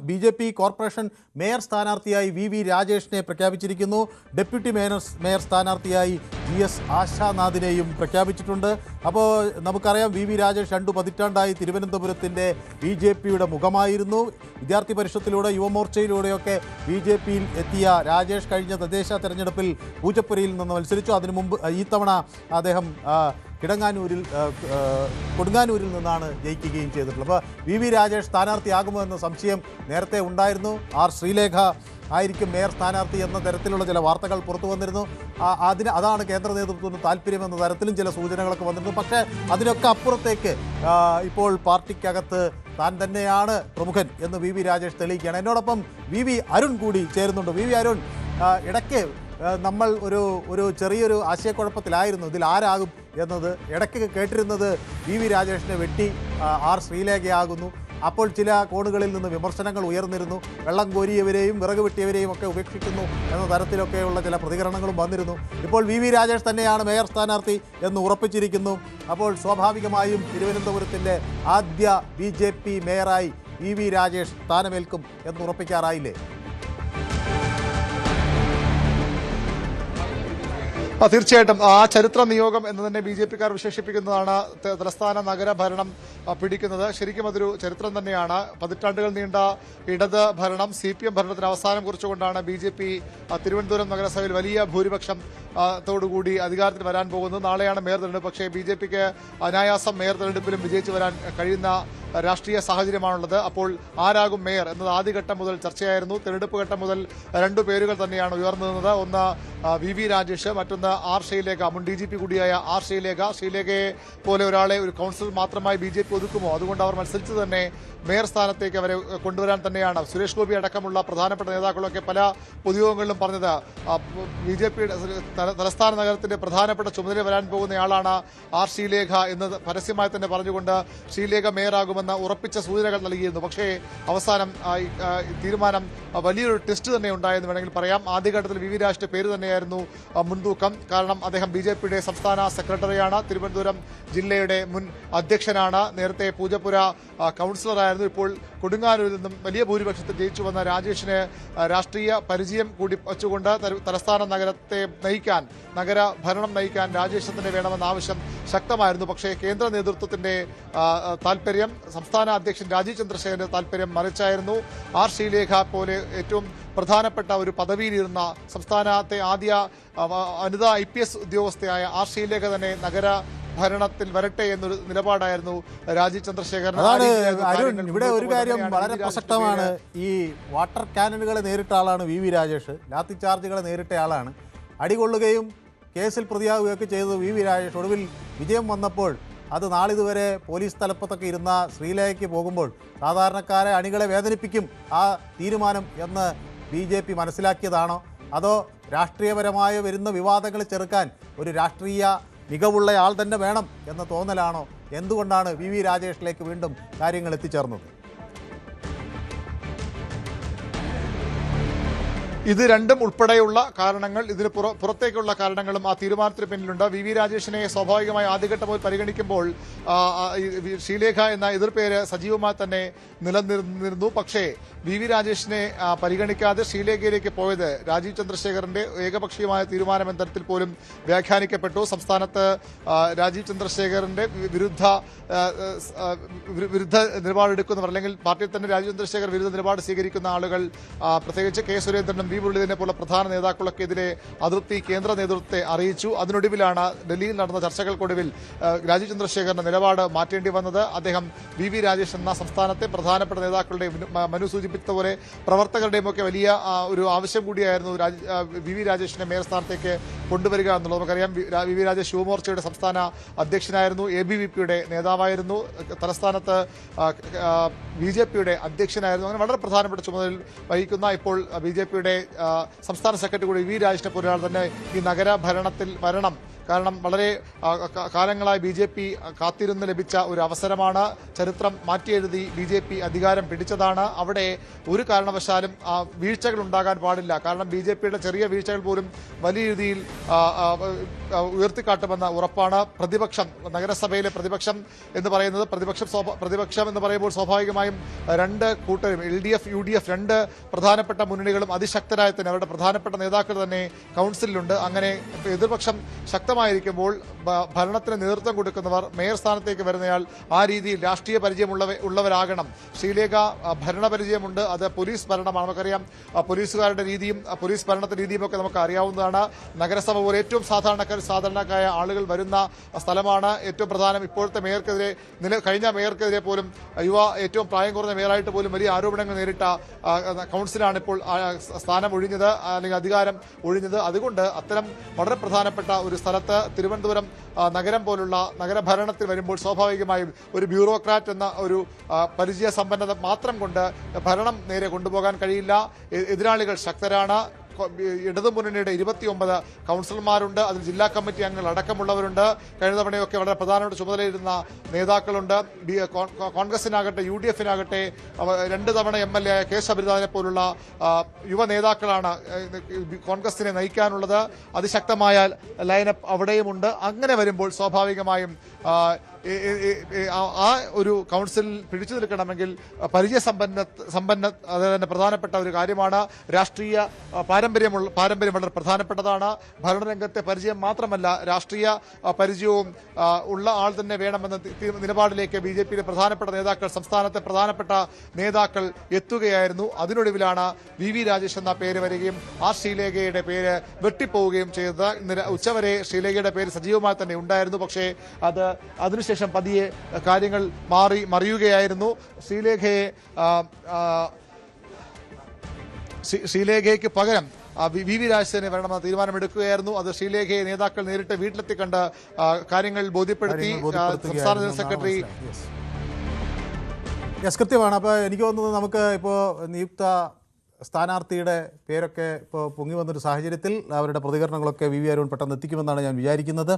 BJP corporation mayor സ്ഥാനാർത്ഥിയായി VV രാജേഷിനെ പ്രഖ്യാപിച്ചിരിക്കുന്നു. Deputy mayor സ്ഥാനാർത്ഥിയായി GS ആശാനാഥിനെയും പ്രഖ്യാപിച്ചിട്ടുണ്ട്. അപ്പോൾ നമുക്കറിയാം VV രാജേഷ് 2 പതിറ്റാണ്ടായി തിരുവനന്തപുരത്തിൻ്റെ BJPയുടെ മുഖമായിരുന്നു. വിദ്യാർത്ഥി പരിഷത്തിലൂടെ യുവമോർച്ചയിലൂടെയൊക്കെ BJPയിൽ എത്തിയ രാജേഷ് കഴിഞ്ഞ തദ്ദേശ തെരഞ്ഞെടുപ്പിൽ പൂജപ്പുരയിൽ നിന്ന് മത്സരിച്ചു. അതിനു മുമ്പ് ഈ തവണ അദ്ദേഹം കൊടുങ്ങാനൂരിൽ നിന്നാണ് ജയിക്കുകയും ചെയ്തിട്ടുള്ളത്. അപ്പോൾ VV രാജേഷ് സ്ഥാനാർത്ഥിയാകുമോ എന്ന സംശയം നേരത്തെ ഉണ്ടായിരുന്നു. R ശ്രീലേഖ ആയിരിക്കും മേയർ സ്ഥാനാർത്ഥി എന്ന തരത്തിലുള്ള ചില വാർത്തകൾ പുറത്തു വന്നിരുന്നു. അതാണ് കേന്ദ്ര നേതൃത്വത്തിന് താല്പര്യമെന്ന തരത്തിലും ചില സൂചനകളൊക്കെ വന്നിരുന്നു. പക്ഷേ അതിനൊക്കെ അപ്പുറത്തേക്ക് ഇപ്പോൾ പാർട്ടിക്കകത്ത് താൻ തന്നെയാണ് പ്രമുഖൻ എന്ന് VV രാജേഷ് തെളിയിക്കുകയാണ്. എന്നോടൊപ്പം VV അരുൺ കൂടി ചേരുന്നുണ്ട്. VV അരുൺ, ഇടയ്ക്ക് നമ്മൾ ഒരു ചെറിയൊരു ആശയക്കുഴപ്പത്തിലായിരുന്നു ഇതിൽ ആരാകും എന്നത്. ഇടയ്ക്ക് കേട്ടിരുന്നത് VV രാജേഷിനെ വെട്ടി R ശ്രീലേഖയാകുന്നു. അപ്പോൾ ചില കോണുകളിൽ നിന്ന് വിമർശനങ്ങൾ ഉയർന്നിരുന്നു. വെള്ളം കോരിയവരെയും വിറക് വെട്ടിയവരെയും ഒക്കെ ഉപേക്ഷിക്കുന്നു എന്ന തരത്തിലൊക്കെയുള്ള ചില പ്രതികരണങ്ങളും വന്നിരുന്നു. ഇപ്പോൾ VV രാജേഷ് തന്നെയാണ് മേയർ സ്ഥാനാർത്ഥി എന്ന് ഉറപ്പിച്ചിരിക്കുന്നു. അപ്പോൾ സ്വാഭാവികമായും തിരുവനന്തപുരത്തിൻ്റെ ആദ്യ BJP മേയറായി VV രാജേഷ് സ്ഥാനമേൽക്കും എന്ന് ഉറപ്പിക്കാറായില്ലേ? തീർച്ചയായിട്ടും ആ ചരിത്ര നിയോഗം എന്ന് തന്നെ BJPക്കാർ വിശേഷിപ്പിക്കുന്നതാണ് തലസ്ഥാന നഗര ഭരണം പിടിക്കുന്നത്. ശരിക്കും അതൊരു ചരിത്രം തന്നെയാണ്. പതിറ്റാണ്ടുകൾ നീണ്ട ഇടത് ഭരണം CPM ഭരണത്തിന് അവസാനം കുറിച്ചുകൊണ്ടാണ് BJP തിരുവനന്തപുരം നഗരസഭയിൽ വലിയ ഭൂരിപക്ഷം ത്തോടുകൂടി അധികാരത്തിൽ വരാൻ പോകുന്നത്. നാളെയാണ് മേയർ തെരഞ്ഞെടുപ്പ്. പക്ഷേ BJPക്ക് അനായാസം മേയർ തെരഞ്ഞെടുപ്പിലും വിജയിച്ചു വരാൻ കഴിയുന്ന രാഷ്ട്രീയ സാഹചര്യമാണുള്ളത്. അപ്പോൾ ആരാകും മേയർ എന്നത് ആദ്യഘട്ടം മുതൽ ചർച്ചയായിരുന്നു. തെരഞ്ഞെടുപ്പ് ഘട്ടം മുതൽ 2 പേരുകൾ തന്നെയാണ് ഉയർന്നു നിന്നത്. ഒന്ന് VV രാജേഷ്, മറ്റൊന്ന് R ശ്രീലേഖ, മുൻ DGP കൂടിയായ R ശ്രീലേഖ. ശ്രീലേഖയെ പോലെ ഒരാളെ ഒരു കൗൺസിലർ മാത്രമായി BJP ഒതുക്കുമോ? അതുകൊണ്ട് അവർ മത്സരിച്ച് തന്നെ മേയർ സ്ഥാനത്തേക്ക് അവരെ കൊണ്ടുവരാൻ തന്നെയാണ്. സുരേഷ് ഗോപി അടക്കമുള്ള പ്രധാനപ്പെട്ട നേതാക്കളൊക്കെ പല പൊതുയോഗങ്ങളിലും പറഞ്ഞത് BJPയുടെ തലസ്ഥാന നഗരത്തിന്റെ പ്രധാനപ്പെട്ട ചുമതല വരാൻ പോകുന്നയാളാണ് R ശ്രീലേഖ എന്ന് പരസ്യമായി തന്നെ പറഞ്ഞുകൊണ്ട് ശ്രീലേഖ മേയറാകുമെന്ന് ഉറപ്പിച്ച സൂചനകൾ നൽകിയിരുന്നു. പക്ഷേ അവസാനം തീരുമാനം വലിയൊരു ടെസ്റ്റ് തന്നെ ഉണ്ടായെന്ന് വേണമെങ്കിൽ പറയാം. ആദ്യഘട്ടത്തിൽ VV രാജേഷിന്റെ പേര് തന്നെയായിരുന്നു മുൻതൂക്കം. കാരണം അദ്ദേഹം BJPയുടെ സംസ്ഥാന സെക്രട്ടറിയാണ്, തിരുവനന്തപുരം ജില്ലയുടെ മുൻ അധ്യക്ഷനാണ്, നേരത്തെ പൂജപ്പുര കൗൺസിലറായിരുന്നു. ഇപ്പോൾ കൊടുങ്ങാനൂരിൽ നിന്നും വലിയ ഭൂരിപക്ഷത്തിൽ ജയിച്ചു വന്ന രാജേഷിന് രാഷ്ട്രീയ പരിചയം കൂടി വച്ചുകൊണ്ട് തലസ്ഥാന നഗരത്തെ നയിക്കാൻ, നഗര ഭരണം നയിക്കാൻ രാജേഷ് തന്നെ വേണമെന്ന ആവശ്യം ശക്തമായിരുന്നു. പക്ഷേ കേന്ദ്ര നേതൃത്വത്തിന്റെ താല്പര്യം, സംസ്ഥാന അധ്യക്ഷൻ രാജീവ് ചന്ദ്രശേഖരന്റെ താല്പര്യം മറിച്ചായിരുന്നു. R ശ്രീലേഖ പോലെ ഏറ്റവും പ്രധാനപ്പെട്ട ഒരു പദവിയിലിരുന്ന സംസ്ഥാനത്തെ ആദ്യ വനിതാ IPS ഉദ്യോഗസ്ഥയായ R ശ്രീലേഖ തന്നെ നഗര ഭരണത്തിൽ വരട്ടെ എന്നൊരു നിലപാടായിരുന്നു രാജീവ് ചന്ദ്രശേഖരൻ. അരുൺ, ഇവിടെ ഒരു കാര്യം വളരെ പ്രസക്തമാണ്. ഈ വാട്ടർ ക്യാനനുകളെ നേരിട്ട ആളാണ് VV രാജേഷ്, ലാത്തി ചാർജുകളെ നേരിട്ട ആളാണ്. അടികൊള്ളുകയും കേസിൽ പ്രതിയാവുകയൊക്കെ ചെയ്തത് VV രാജേഷ്. ഒടുവിൽ വിജയം വന്നപ്പോൾ അത് നാളിതുവരെ പോലീസ് തലപ്പത്തൊക്കെ ഇരുന്ന ശ്രീലേഖയ്ക്ക് പോകുമ്പോൾ സാധാരണക്കാരെ അണികളെ വേദനിപ്പിക്കും ആ തീരുമാനം എന്ന് BJP മനസ്സിലാക്കിയതാണോ? അതോ രാഷ്ട്രീയപരമായ വരുന്ന വിവാദങ്ങൾ ചെറുക്കാൻ ഒരു രാഷ്ട്രീയ മികവുള്ള ആൾ തന്നെ വേണം എന്ന തോന്നലാണോ? എന്തുകൊണ്ടാണ് VV രാജേഷിലേക്ക് വീണ്ടും കാര്യങ്ങൾ എത്തിച്ചേർന്നത്? ഇത് രണ്ടും ഉൾപ്പെടെയുള്ള കാരണങ്ങൾ, ഇതിന് പുറത്തേക്കുള്ള കാരണങ്ങളും ആ തീരുമാനത്തിന് പിന്നിലുണ്ട്. VV രാജേഷിനെ സ്വാഭാവികമായി ആദ്യഘട്ടം പോയി പരിഗണിക്കുമ്പോൾ ശ്രീലേഖ എന്ന എതിർപ്പേര് സജീവമായി തന്നെ നിലനിന്നിരുന്നു. പക്ഷേ VV രാജേഷിനെ പരിഗണിക്കാതെ ശ്രീലേഖയിലേക്ക് പോയത് രാജീവ് ചന്ദ്രശേഖരന്റെ ഏകപക്ഷീയമായ തീരുമാനം എന്ന തരത്തിൽ പോലും വ്യാഖ്യാനിക്കപ്പെട്ടു. സംസ്ഥാനത്ത് രാജീവ് ചന്ദ്രശേഖരന്റെ വിരുദ്ധ നിലപാടെടുക്കുന്നവർ, അല്ലെങ്കിൽ പാർട്ടിയിൽ തന്നെ രാജീവ് ചന്ദ്രശേഖർ വിരുദ്ധ നിലപാട് സ്വീകരിക്കുന്ന ആളുകൾ, പ്രത്യേകിച്ച് K സുരേന്ദ്രനും മുരളീധരനെ പോലെ പ്രധാന നേതാക്കളൊക്കെ ഇതിലെ അതൃപ്തി കേന്ദ്ര നേതൃത്വത്തെ അറിയിച്ചു. അതിനൊടുവിലാണ് ഡൽഹിയിൽ നടന്ന ചർച്ചകൾക്കൊടുവിൽ രാജീവ് ചന്ദ്രശേഖരന്റെ നിലപാട് മാറ്റേണ്ടി വന്നത്. അദ്ദേഹം VV രാജേഷ് എന്ന സംസ്ഥാനത്തെ പ്രധാനപ്പെട്ട നേതാക്കളുടെയും മനു സൂചിപ്പിച്ചതുപോലെ പ്രവർത്തകരുടെയും ഒക്കെ വലിയ ഒരു ആവശ്യം കൂടിയായിരുന്നു VV രാജേഷിനെ മേയർ സ്ഥാനത്തേക്ക് കൊണ്ടുവരിക എന്നുള്ളത്. നമുക്കറിയാം VV രാജേഷ് യുവമോർച്ചയുടെ സംസ്ഥാന അധ്യക്ഷനായിരുന്നു, ABVPയുടെ നേതാവായിരുന്നു, തലസ്ഥാനത്ത് BJPയുടെ അധ്യക്ഷനായിരുന്നു. അങ്ങനെ വളരെ പ്രധാനപ്പെട്ട ചുമതല വഹിക്കുന്ന, ഇപ്പോൾ BJPയുടെ സംസ്ഥാന സെക്രട്ടറി കൂടി VV രാജേഷിനെ പോലെ തന്നെ ഈ നഗര ഭരണത്തിൽ വരണം, കാരണം വളരെ കാലങ്ങളായി BJP കാത്തിരുന്ന് ലഭിച്ച ഒരു അവസരമാണ്. ചരിത്രം മാറ്റിയെഴുതി BJP അധികാരം പിടിച്ചതാണ്. അവിടെ ഒരു കാരണവശാലും വീഴ്ചകൾ ഉണ്ടാകാൻ പാടില്ല. കാരണം BJPയുടെ ചെറിയ വീഴ്ചകൾ പോലും വലിയ രീതിയിൽ ഉയർത്തിക്കാട്ടുമെന്ന ഉറപ്പാണ്. പ്രതിപക്ഷം, നഗരസഭയിലെ പ്രതിപക്ഷം എന്ന് പറയുന്നത്, പ്രതിപക്ഷം എന്ന് പറയുമ്പോൾ സ്വാഭാവികമായും രണ്ട് കൂട്ടരും LDF UDF രണ്ട് പ്രധാനപ്പെട്ട മുന്നണികളും അതിശക്തരായ തന്നെ അവരുടെ പ്രധാനപ്പെട്ട നേതാക്കൾ തന്നെ കൗൺസിലുണ്ട്. അങ്ങനെ എതിർപക്ഷം ശക്തമായിരിക്കുമ്പോൾ ഭരണത്തിന് നേതൃത്വം കൊടുക്കുന്നവർ മേയർ സ്ഥാനത്തേക്ക് വരുന്നയാൾ ആ രീതിയിൽ രാഷ്ട്രീയ പരിചയമുള്ളവരാകണം. ശ്രീലേഖ ഭരണപരിചയമുണ്ട്, അത് പോലീസ് ഭരണമാണ്. നമുക്കറിയാം പോലീസുകാരുടെ രീതിയും പോലീസ് ഭരണത്തിന്റെ രീതിയും ഒക്കെ നമുക്ക് അറിയാവുന്നതാണ്. നഗരസഭ പോലെ ഏറ്റവും സാധാരണക്കാരായ ആളുകൾ വരുന്ന സ്ഥലമാണ്. ഏറ്റവും പ്രധാനം ഇപ്പോഴത്തെ മേയർക്കെതിരെ, കഴിഞ്ഞ മേയർക്കെതിരെ പോലും ഏറ്റവും പ്രായം കുറഞ്ഞ മേയറായിട്ട് പോലും വലിയ ആരോപണങ്ങൾ നേരിട്ട കൗൺസിലാണ് ഇപ്പോൾ സ്ഥാനം ഒഴിഞ്ഞത്, അല്ലെങ്കിൽ അധികാരം ഒഴിഞ്ഞത്. അതുകൊണ്ട് അത്തരം വളരെ പ്രധാനപ്പെട്ട ഒരു സ്ഥലത്ത് തിരുവനന്തപുരം നഗരം പോലുള്ള നഗരഭരണത്തിൽ വരുമ്പോൾ സ്വാഭാവികമായും ഒരു ബ്യൂറോക്രാറ്റ് എന്ന ഒരു പരിചയ സമ്പന്നത മാത്രം കൊണ്ട് ഭരണം നേരെ കൊണ്ടുപോകാൻ കഴിയില്ല. എതിരാളികൾ ശക്തരാണ്. ഇടതുമുന്നണിയുടെ 29 കൗൺസിലർമാരുണ്ട്, അതിൽ ജില്ലാ കമ്മിറ്റി അംഗങ്ങൾ അടക്കമുള്ളവരുണ്ട്. കഴിഞ്ഞ തവണയൊക്കെ വളരെ പ്രധാനപ്പെട്ട ചുമതലയിരുന്ന നേതാക്കളുണ്ട്. കോൺഗ്രസിനാകട്ടെ UDFനാകട്ടെ 2 തവണ MLA ആയ കെ ശബരിനാഥനെ പോലുള്ള യുവ നേതാക്കളാണ് കോൺഗ്രസിനെ നയിക്കാനുള്ളത്. അതിശക്തമായ ലൈനപ്പ് അവിടെയുമുണ്ട്. അങ്ങനെ വരുമ്പോൾ സ്വാഭാവികമായും ആ ഒരു കൗൺസിൽ പിടിച്ചു നിൽക്കണമെങ്കിൽ സമ്പന്ന അത് തന്നെ പ്രധാനപ്പെട്ട ഒരു കാര്യമാണ്. രാഷ്ട്രീയ പാരമ്പര്യം വളരെ പ്രധാനപ്പെട്ടതാണ്. ഭരണരംഗത്തെ പരിചയം മാത്രമല്ല, രാഷ്ട്രീയ പരിചയവും ഉള്ള ആൾ തന്നെ വേണമെന്ന നിലപാടിലേക്ക് BJPയിലെ പ്രധാനപ്പെട്ട നേതാക്കൾ, സംസ്ഥാനത്തെ പ്രധാനപ്പെട്ട നേതാക്കൾ എത്തുകയായിരുന്നു. അതിനൊടുവിലാണ് VV രാജേഷ് എന്ന പേര് വരികയും ശ്രീലേഖയുടെ പേര് വെട്ടിപ്പോവുകയും ചെയ്തത്. ഇന്ന് ഉച്ചവരെ ശ്രീലേഖയുടെ പേര് സജീവമായി തന്നെ ഉണ്ടായിരുന്നു. പക്ഷേ അതിനുശേഷം പതിയെ കാര്യങ്ങൾ മറിയുകയായിരുന്നു. ശ്രീലേഖയ്ക്ക് പകരം VV രാജേഷിനെ വരണമെന്ന തീരുമാനമെടുക്കുകയായിരുന്നു. അത് ശ്രീലേഖയെ നേതാക്കൾ നേരിട്ട് വീട്ടിലെത്തി കണ്ട് കാര്യങ്ങൾ ബോധ്യപ്പെടുത്തി. സംസ്ഥാന ജനറൽ സെക്രട്ടറി കൃത്യമാണ്. അപ്പോൾ എനിക്ക് തോന്നുന്നത് നമുക്ക് ഇപ്പോൾ നിയുക്ത സ്ഥാനാർത്ഥിയുടെ പേരൊക്കെ ഇപ്പോൾ പൊങ്ങി വന്നൊരു സാഹചര്യത്തിൽ അവരുടെ പ്രതികരണങ്ങളൊക്കെ VV അരുൺ പെട്ടെന്ന് എത്തിക്കുമെന്നാണ് ഞാൻ വിചാരിക്കുന്നത്.